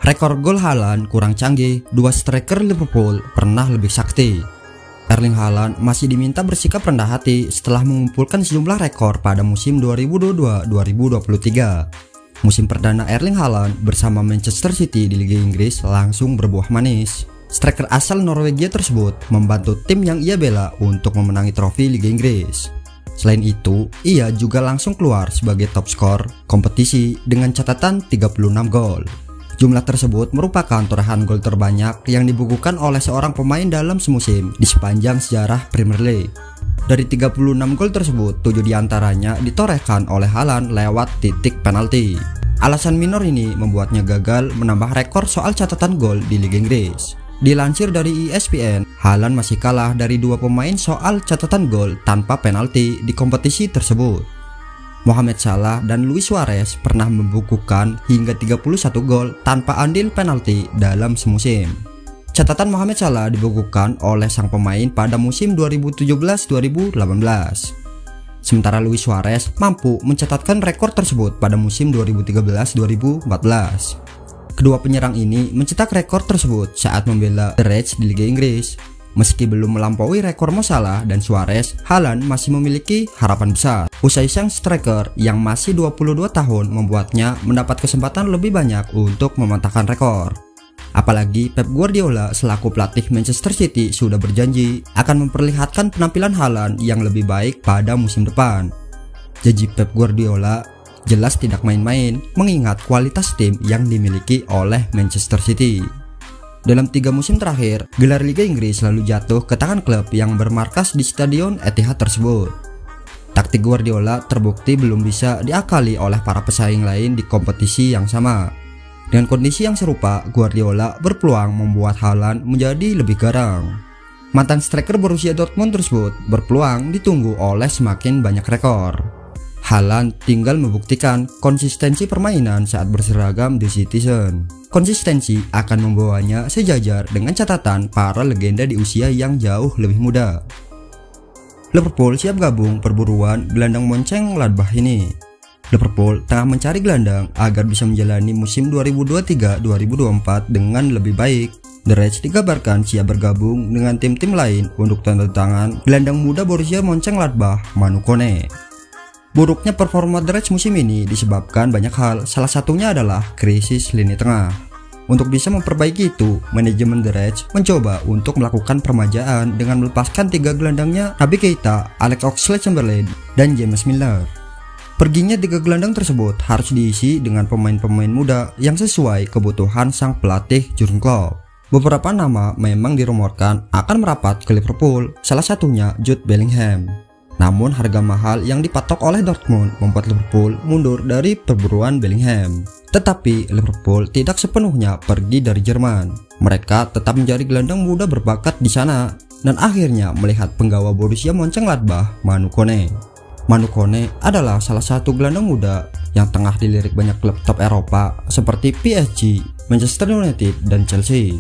Rekor gol Haaland kurang canggih, dua striker Liverpool pernah lebih sakti. Erling Haaland masih diminta bersikap rendah hati setelah mengumpulkan sejumlah rekor pada musim 2022-2023. Musim perdana Erling Haaland bersama Manchester City di Liga Inggris langsung berbuah manis. Striker asal Norwegia tersebut membantu tim yang ia bela untuk memenangi trofi Liga Inggris. Selain itu, ia juga langsung keluar sebagai top skor kompetisi dengan catatan 36 gol. Jumlah tersebut merupakan torehan gol terbanyak yang dibukukan oleh seorang pemain dalam semusim di sepanjang sejarah Premier League. Dari 36 gol tersebut, 7 diantaranya ditorehkan oleh Haaland lewat titik penalti. Alasan minor ini membuatnya gagal menambah rekor soal catatan gol di Liga Inggris. Dilansir dari ESPN, Haaland masih kalah dari dua pemain soal catatan gol tanpa penalti di kompetisi tersebut. Mohamed Salah dan Luis Suarez pernah membukukan hingga 31 gol tanpa andil penalti dalam semusim. Catatan Mohamed Salah dibukukan oleh sang pemain pada musim 2017-2018. Sementara Luis Suarez mampu mencatatkan rekor tersebut pada musim 2013-2014. Kedua penyerang ini mencetak rekor tersebut saat membela The Reds di Liga Inggris. Meski belum melampaui rekor Mo Salah dan Suarez, Haaland masih memiliki harapan besar. Usai sang striker yang masih 22 tahun membuatnya mendapat kesempatan lebih banyak untuk mematahkan rekor. Apalagi Pep Guardiola selaku pelatih Manchester City sudah berjanji akan memperlihatkan penampilan Haaland yang lebih baik pada musim depan. Janji Pep Guardiola jelas tidak main-main mengingat kualitas tim yang dimiliki oleh Manchester City. Dalam 3 musim terakhir, gelar Liga Inggris selalu jatuh ke tangan klub yang bermarkas di Stadion Etihad tersebut. Taktik Guardiola terbukti belum bisa diakali oleh para pesaing lain di kompetisi yang sama. Dengan kondisi yang serupa, Guardiola berpeluang membuat Haaland menjadi lebih garang. Mantan striker Borussia Dortmund tersebut berpeluang ditunggu oleh semakin banyak rekor. Haaland tinggal membuktikan konsistensi permainan saat berseragam The Citizen. Konsistensi akan membawanya sejajar dengan catatan para legenda di usia yang jauh lebih muda. Liverpool siap gabung perburuan gelandang Mönchengladbach ini. Liverpool tengah mencari gelandang agar bisa menjalani musim 2023-2024 dengan lebih baik. The Reds dikabarkan siap bergabung dengan tim-tim lain untuk tanda tangan gelandang muda Borussia Mönchengladbach, Manu Kone. Buruknya performa The Reds musim ini disebabkan banyak hal, salah satunya adalah krisis lini tengah. Untuk bisa memperbaiki itu, manajemen The Reds mencoba untuk melakukan permajaan dengan melepaskan 3 gelandangnya, Naby Keita, Alex Oxlade-Chamberlain, dan James Milner. Perginya 3 gelandang tersebut harus diisi dengan pemain-pemain muda yang sesuai kebutuhan sang pelatih Jurgen Klopp. Beberapa nama memang dirumorkan akan merapat ke Liverpool, salah satunya Jude Bellingham. Namun harga mahal yang dipatok oleh Dortmund membuat Liverpool mundur dari perburuan Bellingham. Tetapi Liverpool tidak sepenuhnya pergi dari Jerman. Mereka tetap mencari gelandang muda berbakat di sana dan akhirnya melihat penggawa Borussia Mönchengladbach, Manu Kone. Manu Kone adalah salah satu gelandang muda yang tengah dilirik banyak klub top Eropa seperti PSG, Manchester United, dan Chelsea.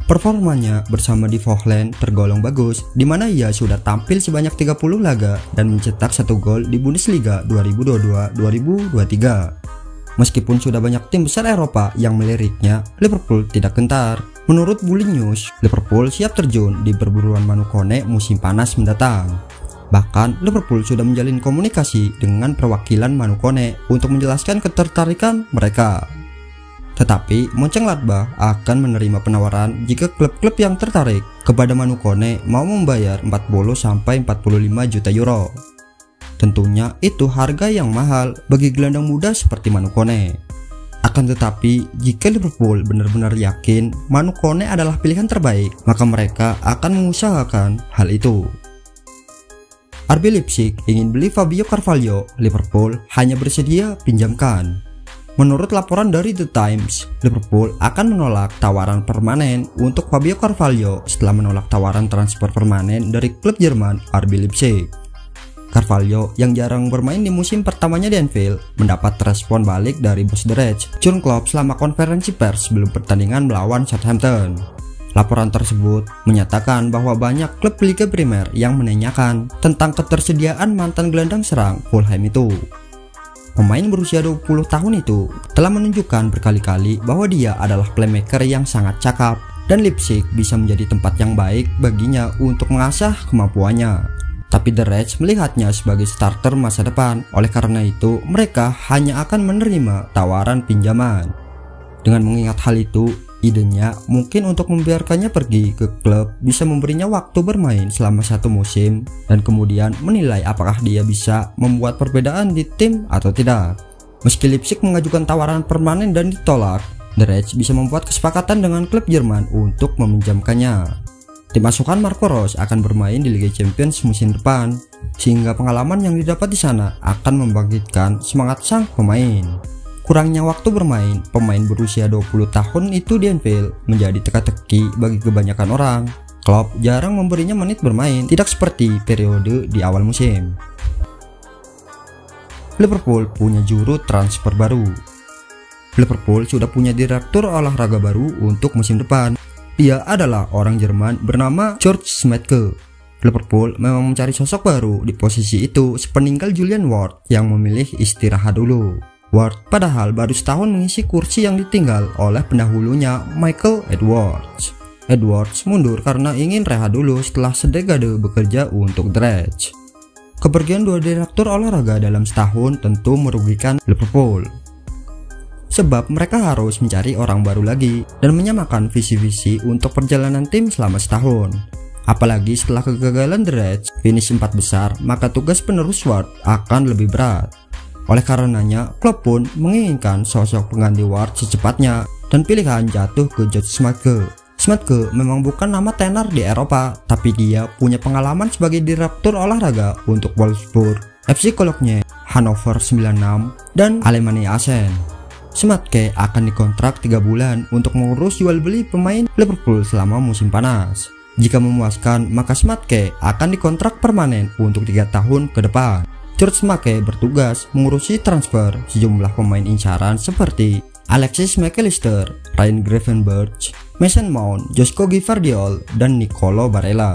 Performanya bersama di Vogtland tergolong bagus, di mana ia sudah tampil sebanyak 30 laga dan mencetak 1 gol di Bundesliga 2022-2023. Meskipun sudah banyak tim besar Eropa yang meliriknya, Liverpool tidak gentar. Menurut Bully News, Liverpool siap terjun di perburuan Manu Kone musim panas mendatang. Bahkan Liverpool sudah menjalin komunikasi dengan perwakilan Manu Kone untuk menjelaskan ketertarikan mereka. Tetapi Mönchengladbach akan menerima penawaran jika klub-klub yang tertarik kepada Manu Kone mau membayar 40-45 juta euro. Tentunya itu harga yang mahal bagi gelandang muda seperti Manu Kone. Akan tetapi jika Liverpool benar-benar yakin Manu Kone adalah pilihan terbaik, maka mereka akan mengusahakan hal itu. RB Leipzig ingin beli Fabio Carvalho, Liverpool hanya bersedia pinjamkan. Menurut laporan dari The Times, Liverpool akan menolak tawaran permanen untuk Fabio Carvalho setelah menolak tawaran transfer permanen dari klub Jerman RB Leipzig. Carvalho yang jarang bermain di musim pertamanya di Anfield mendapat respon balik dari bos The Reds, Jurgen Klopp, selama konferensi pers sebelum pertandingan melawan Southampton. Laporan tersebut menyatakan bahwa banyak klub Liga Primer yang menanyakan tentang ketersediaan mantan gelandang serang Fulham itu. Pemain berusia 20 tahun itu telah menunjukkan berkali-kali bahwa dia adalah playmaker yang sangat cakap dan Leipzig bisa menjadi tempat yang baik baginya untuk mengasah kemampuannya. Tapi The Reds melihatnya sebagai starter masa depan, oleh karena itu mereka hanya akan menerima tawaran pinjaman. Dengan mengingat hal itu, idenya mungkin untuk membiarkannya pergi ke klub bisa memberinya waktu bermain selama 1 musim dan kemudian menilai apakah dia bisa membuat perbedaan di tim atau tidak. Meski Leipzig mengajukan tawaran permanen dan ditolak, The Reds bisa membuat kesepakatan dengan klub Jerman untuk meminjamkannya. Tim asuhan Marco Rose akan bermain di Liga Champions musim depan, sehingga pengalaman yang didapat di sana akan membangkitkan semangat sang pemain. Kurangnya waktu bermain pemain berusia 20 tahun itu di Anfield menjadi teka-teki bagi kebanyakan orang. Klopp jarang memberinya menit bermain, tidak seperti periode di awal musim. Liverpool punya juru transfer baru. Liverpool sudah punya direktur olahraga baru untuk musim depan. Dia adalah orang Jerman bernama George Schmadtke. Liverpool memang mencari sosok baru di posisi itu sepeninggal Julian Ward yang memilih istirahat dulu. Ward padahal baru setahun mengisi kursi yang ditinggal oleh pendahulunya Michael Edwards. Edwards mundur karena ingin rehat dulu setelah sedekade bekerja untuk The Reds. Kepergian 2 direktur olahraga dalam setahun tentu merugikan Liverpool, sebab mereka harus mencari orang baru lagi dan menyamakan visi-visi untuk perjalanan tim selama setahun. Apalagi setelah kegagalan The Reds finish 4 besar, maka tugas penerus Ward akan lebih berat. Oleh karenanya, Klopp pun menginginkan sosok pengganti Ward secepatnya dan pilihan jatuh ke George Schmadtke. Schmadtke memang bukan nama tenar di Eropa, tapi dia punya pengalaman sebagai direktur olahraga untuk Wolfsburg, FC Cologne, Hannover 96, dan Alemannia Aachen. Schmadtke akan dikontrak 3 bulan untuk mengurus jual beli pemain Liverpool selama musim panas. Jika memuaskan, maka Schmadtke akan dikontrak permanen untuk 3 tahun ke depan. George Schmadtke bertugas mengurusi transfer sejumlah pemain incaran seperti Alexis McAllister, Ryan Gravenberch, Mason Mount, Joško Gvardiol, dan Nicolo Barella.